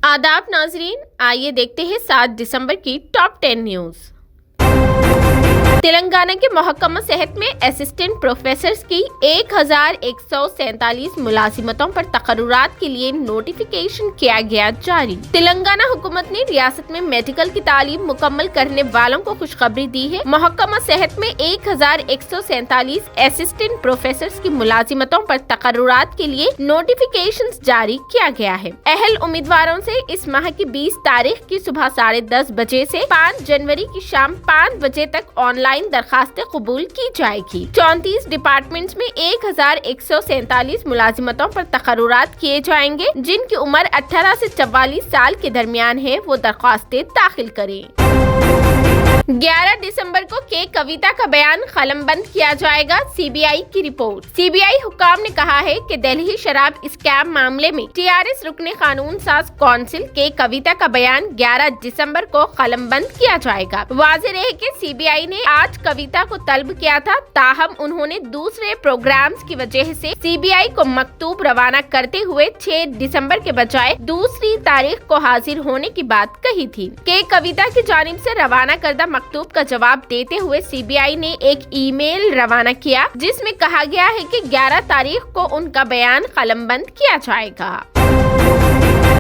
आदाब नाजरीन, आइए देखते हैं 7 दिसंबर की टॉप 10 न्यूज। तेलंगाना के महकमा सेहत में असिस्टेंट प्रोफेसर्स की 1147 मुलाजिमतों पर तकर्रुरात के लिए नोटिफिकेशन किया गया जारी। तेलंगाना हुकूमत ने रियासत में मेडिकल की तालीम मुकम्मल करने वालों को खुशखबरी दी है। महकमा सेहत में 1147 असिस्टेंट प्रोफेसर्स की मुलाजिमतों पर तकर्रुरात के लिए नोटिफिकेशन जारी किया गया है। अहल उम्मीदवारों से इस माह की 20 तारीख की सुबह 10:30 बजे से 5 जनवरी की शाम 5 बजे तक ऑनलाइन दरखास्तें कबूल की जाएगी। 34 डिपार्टमेंट्स में 1147 मुलाजिमतों पर तकर्रुरात किए जाएंगे। जिनकी उम्र 18 से 44 साल के दरमियान है, वो दरखास्तें दाखिल करें। 11 दिसंबर को के कविता का बयान कलमबंद किया जाएगा, सीबीआई की रिपोर्ट। सीबीआई हुक्काम ने कहा है कि दिल्ली शराब स्कैम मामले में टीआरएस रुकने कानून साज कौंसिल के कविता का बयान 11 दिसंबर को कलमबंद किया जाएगा। वाज़ेह रहे कि सीबीआई ने आज कविता को तलब किया था, ताहम उन्होंने दूसरे प्रोग्राम्स की वजह से सीबीआई को मकतूब रवाना करते हुए 6 दिसंबर के बजाय दूसरी तारीख को हाजिर होने की बात कही थी। के कविता की जानिब से रवाना करदा मकतूब का जवाब देते हुए सीबीआई ने एक ईमेल रवाना किया, जिसमें कहा गया है कि 11 तारीख को उनका बयान कलमबंद किया जाएगा।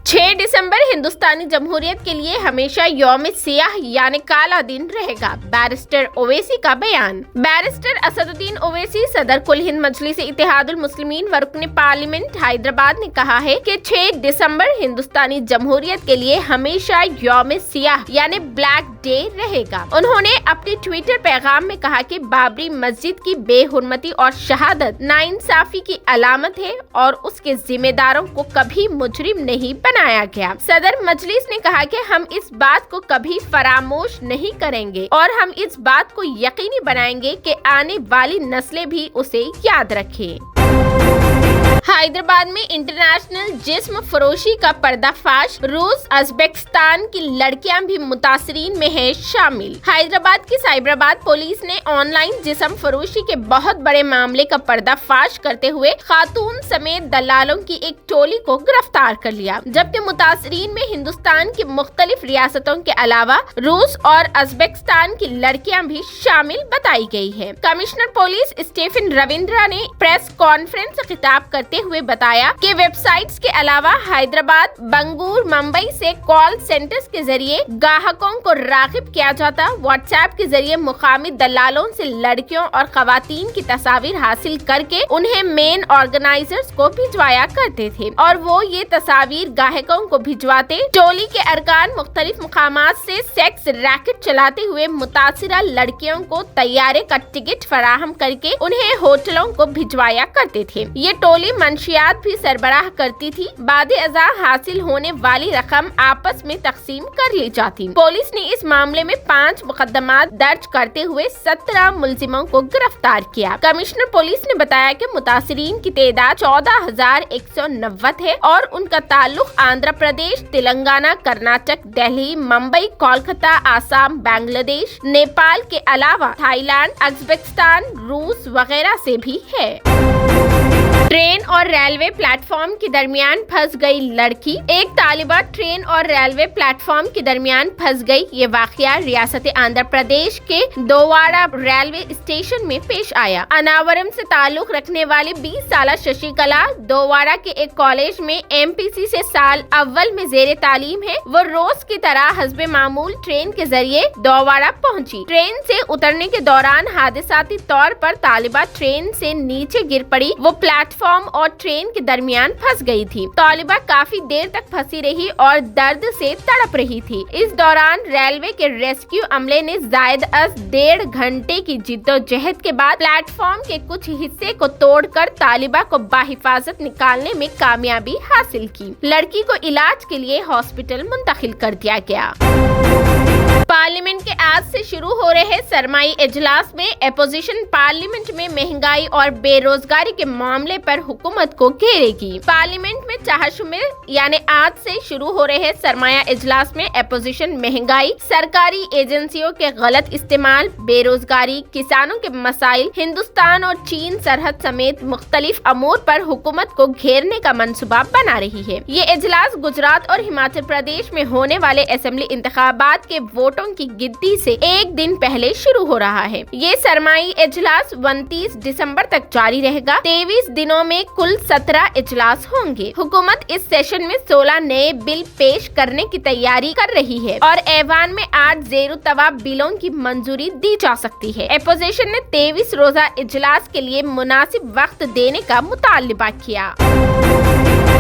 6 दिसंबर हिंदुस्तानी जमहूरियत के लिए हमेशा यौम सियाह यानी काला दिन रहेगा, बैरिस्टर ओवैसी का बयान। बैरिस्टर असदुद्दीन ओवैसी सदर कुल हिंद मजलिस इत्तेहादुल मुस्लिमीन व रुकने पार्लियामेंट हैदराबाद ने कहा है कि 6 दिसंबर हिंदुस्तानी जमहूरियत के लिए हमेशा यौम सियाह यानी ब्लैक डे रहेगा। उन्होंने अपने ट्विटर पैगाम में कहा कि बाबरी मस्जिद की बेहुरमती और शहादत नाइंसाफी की अलामत है और उसके जिम्मेदारों को कभी मुजरिम नहीं बनाया गया। सदर मजलिस ने कहा कि हम इस बात को कभी फरामोश नहीं करेंगे और हम इस बात को यकीनी बनाएंगे कि आने वाली नस्लें भी उसे याद रखें। हैदराबाद में इंटरनेशनल जिस्म फरोशी का पर्दाफाश, रूस उज़्बेकिस्तान की लड़कियां भी मुतासरीन में है शामिल। हैदराबाद की साइबराबाद पुलिस ने ऑनलाइन जिस्म फरोशी के बहुत बड़े मामले का पर्दाफाश करते हुए खातून समेत दलालों की एक टोली को गिरफ्तार कर लिया, जबकि मुतासरीन में हिंदुस्तान की मुख्तलिफ रियासतों के अलावा रूस और उज़्बेकिस्तान की लड़कियां भी शामिल बताई गई है। कमिश्नर पुलिस स्टीफन रविंद्रा ने प्रेस कॉन्फ्रेंस से खिताब करते हुए बताया कि वेबसाइट्स के अलावा हैदराबाद, बंगूर, मुंबई से कॉल सेंटर्स के जरिए ग्राहकों को राग़िब किया जाता। व्हाट्सएप के जरिए मुकामी दलालों से लड़कियों और खवातीन की तस्वीर हासिल करके उन्हें मेन ऑर्गेनाइजर्स को भिजवाया करते थे और वो ये तस्वीर ग्राहकों को भिजवाते। टोली के अरकान मुख्तलिफ मुकामात से सेक्स रैकेट चलाते हुए मुतासिरा लड़कियों को तैयारे का टिकट फराहम करके उन्हें होटलों को भिजवाया करते थे। ये टोली मंशियात भी सरबराह करती थी। बाद-ए-अज़ा हासिल होने वाली रकम आपस में तकसीम कर ली जाती। पुलिस ने इस मामले में 5 मुकदमात दर्ज करते हुए 17 मुलजिमों को गिरफ्तार किया। कमिश्नर पुलिस ने बताया कि मुतासिरीन की तादाद 14,190 है और उनका ताल्लुक आंध्र प्रदेश, तेलंगाना, कर्नाटक, दिल्ली, मुंबई, कोलकाता, आसाम, बांग्लादेश, नेपाल के अलावा थाईलैंड, उज़्बेकिस्तान, रूस वगैरह से भी है। ट्रेन और रेलवे प्लेटफॉर्म के दरमियान फंस गई लड़की। एक तालिबा ट्रेन और रेलवे प्लेटफॉर्म के दरमियान फंस गई। ये वाकया रियासत आंध्र प्रदेश के दोवाड़ा रेलवे स्टेशन में पेश आया। अनावरम से ताल्लुक रखने वाली 20 साल शशिकला दोवाड़ा के एक कॉलेज में एमपीसी से साल अव्वल में जेर तालीम है। वो रोज की तरह हस्बे मामूल ट्रेन के जरिए दोवाड़ा पहुंची। ट्रेन से उतरने के दौरान हादसाती तौर पर तालिबा ट्रेन से नीचे गिर पड़ी। वो प्लेटफॉर्म और ट्रेन के दरमियान फंस गई थी। तालिबा काफी देर तक फंसी रही और दर्द से तड़प रही थी। इस दौरान रेलवे के रेस्क्यू अमले ने जायद अज 1.5 घंटे की जिद्दोजहद के बाद प्लेटफॉर्म के कुछ हिस्से को तोड़कर तालिबा को बाहिफाजत निकालने में कामयाबी हासिल की। लड़की को इलाज के लिए हॉस्पिटल मुंतकिल कर दिया गया। पार्लियामेंट के आज से शुरू हो रहे सरमाई इजलास में अपोजिशन पार्लियामेंट में महंगाई और बेरोजगारी के मामले पर हुकूमत को घेरेगी। पार्लियामेंट में चाहशुमिल यानी आज से शुरू हो रहे सरमाया इजलास में अपोजिशन महंगाई, सरकारी एजेंसियों के गलत इस्तेमाल, बेरोजगारी, किसानों के मसाइल, हिंदुस्तान और चीन सरहद समेत मुख्तलिफ अमूर पर हुकूमत को घेरने का मंसूबा बना रही है। ये इजलास गुजरात और हिमाचल प्रदेश में होने वाले असेंबली इंतखाबात के वोटों की गिनती से एक दिन पहले शुरू हो रहा है। ये सरमाई इजलास 29 दिसंबर तक जारी रहेगा। 23 दिनों में कुल 17 इजलास होंगे। हुकूमत इस सेशन में 16 नए बिल पेश करने की तैयारी कर रही है और ऐवान में 8 ज़ेर-तवा बिलों की मंजूरी दी जा सकती है। अपोजिशन ने 23 रोजा इजलास के लिए मुनासिब वक्त देने का मुतालबा किया।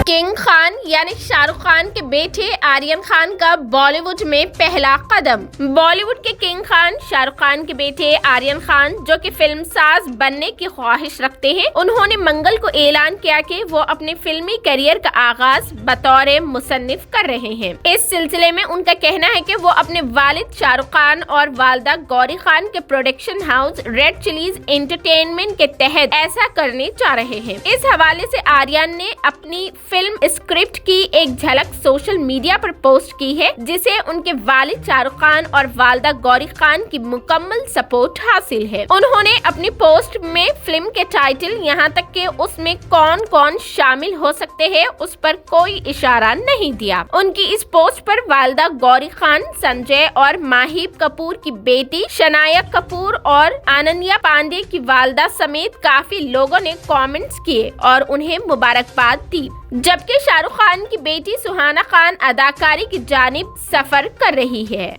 किंग खान यानी शाहरुख खान के बेटे आर्यन खान का बॉलीवुड में पहला कदम। बॉलीवुड के किंग खान शाहरुख खान के बेटे आर्यन खान, जो कि फिल्म साज बनने की ख्वाहिश रखते हैं, उन्होंने मंगल को ऐलान किया कि वो अपने फिल्मी करियर का आगाज बतौर मुसन्निफ कर रहे हैं। इस सिलसिले में उनका कहना है कि वो अपने वालिद शाहरुख खान और वालदा गौरी खान के production house red chillies entertainment के तहत ऐसा करने जा रहे हैं। इस हवाले से आर्यन ने अपनी फिल्म स्क्रिप्ट की एक झलक सोशल मीडिया पर पोस्ट की है, जिसे उनके वालिद शाहरुख खान और वालदा गौरी खान की मुकम्मल सपोर्ट हासिल है। उन्होंने अपनी पोस्ट में फिल्म के टाइटल, यहाँ तक कि उसमें कौन कौन शामिल हो सकते हैं, उस पर कोई इशारा नहीं दिया। उनकी इस पोस्ट पर वालदा गौरी खान, संजय और माहिब कपूर की बेटी शनाया कपूर और अनन्या पांडे की वालदा समेत काफी लोगों ने कमेंट्स किए और उन्हें मुबारकबाद दी, जबकि शाहरुख खान की बेटी सुहाना खान अदाकारी की जानिब सफर कर रही है।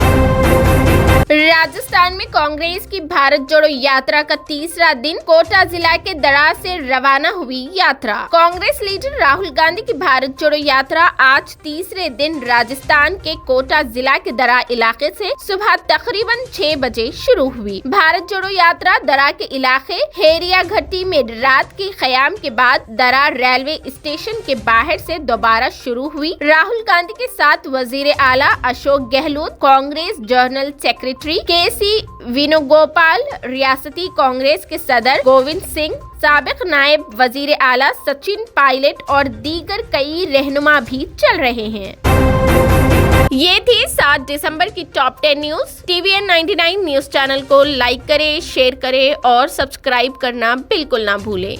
राजस्थान में कांग्रेस की भारत जोड़ो यात्रा का तीसरा दिन कोटा जिला के दरा से रवाना हुई यात्रा। कांग्रेस लीडर राहुल गांधी की भारत जोड़ो यात्रा आज तीसरे दिन राजस्थान के कोटा जिला के दरा इलाके से सुबह तकरीबन 6 बजे शुरू हुई। भारत जोड़ो यात्रा दरा के इलाके हेरिया घट्टी में रात के क़याम के बाद दरा रेलवे स्टेशन के बाहर से दोबारा शुरू हुई। राहुल गांधी के साथ वजीर आला अशोक गहलोत, कांग्रेस जनरल सेक्रेटरी केसी वेणुगोपाल, रियासती कांग्रेस के सदर गोविंद सिंह, साबिक नायब वजीर आला सचिन पायलट और दीगर कई रहनुमा भी चल रहे हैं। ये थी 7 दिसंबर की top 10 news. TVN 99 news channel को लाइक करें, शेयर करें और सब्सक्राइब करना बिल्कुल ना भूलें।